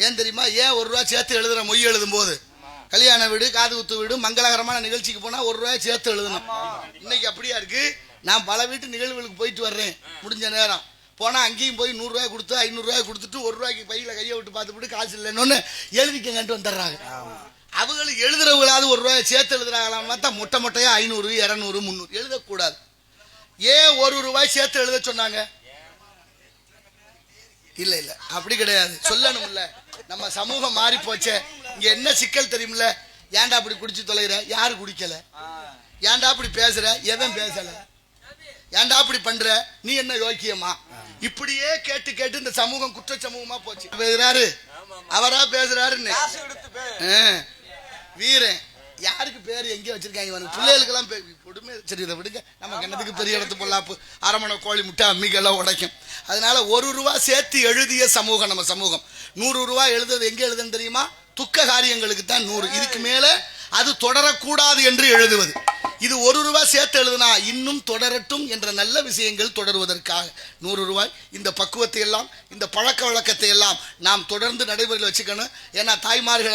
ஏன் தெரியுமா? ஏன் ₹1 சேர்த்து எழுதுற? மொய் எழுதும் போது கல்யாண வீடு, காது குத்து வீடு, மங்களகரமான நிகழ்ச்சிக்கு போனா ₹1 சேர்த்து எழுதணும். இன்னைக்கு அப்படியா இருக்கு? நான் பல வீட்டு நிகழ்வுகளுக்கு போயிட்டு வர்றேன். முடிஞ்ச நேரம் போனா அங்கேயும் போய் ₹100 கொடுத்து ₹500 கொடுத்துட்டு ₹1 பையில கையை விட்டு பார்த்துட்டு காசு இல்லைன்னு எழுதிக்கங்கன்ட்டு வந்துடுறாங்க. அவங்களுக்கு எழுதுறவங்களாவது ₹1 சேர்த்து எழுதுறாங்களாம் பார்த்தா மொட்டை மொட்டையா 500, 200, 300 எழுதக்கூடாது. ஏன் ₹1 சேர்த்து எழுத சொன்னாங்க? இல்ல இல்ல அப்படி கிடையாது, சொல்லணும்ல. நம்ம சமூகம் மாறி போச்சே. இங்க என்ன சிக்கல் தெரியுமில்ல? ஏன்டா அப்படி குடிச்சு தொலைகிற? யாரு குடிக்கல? ஏன்டா அப்படி பேசுற? எவன் பேசல? ஏன்டா அப்படி பண்ற? நீ என்ன யோக்கியமா? இப்படியே கேட்டு கேட்டு இந்த சமூகம் குற்ற சமூகமா போச்சு. பேசுறாரு, அவரா பேசுறாருன்னு வீரன் யாருக்கு பேரு எங்கே வச்சிருக்காங்க? பிள்ளைகளுக்கெல்லாம் கொடுமை. சரி, இதை விடுங்க. நம்ம கிணத்துக்கு பெரிய இடத்து பொல்லாப்பு, அரமணை கோழி முட்டை அம்மிக்கெல்லாம் உடைக்கும். அதனால ₹1 சேர்த்து எழுதிய சமூகம் நம்ம சமூகம். ₹100 எழுதுறது எங்க எழுதுன்னு தெரியுமா? துக்க காரியங்களுக்கு தான் 100. இதுக்கு மேல அது தொடரக்கூடாது என்று எழுதுவது. இது ₹1 சேர்த்து எழுதுனா இன்னும் தொடரட்டும் என்ற நல்ல விஷயங்கள் தொடருவதற்காக ₹100. இந்த பக்குவத்தை எல்லாம், இந்த பழக்க வழக்கத்தை எல்லாம் நாம் தொடர்ந்து நடைமுறையில் வச்சுக்கணும். ஏன்னா தாய்மார்கள்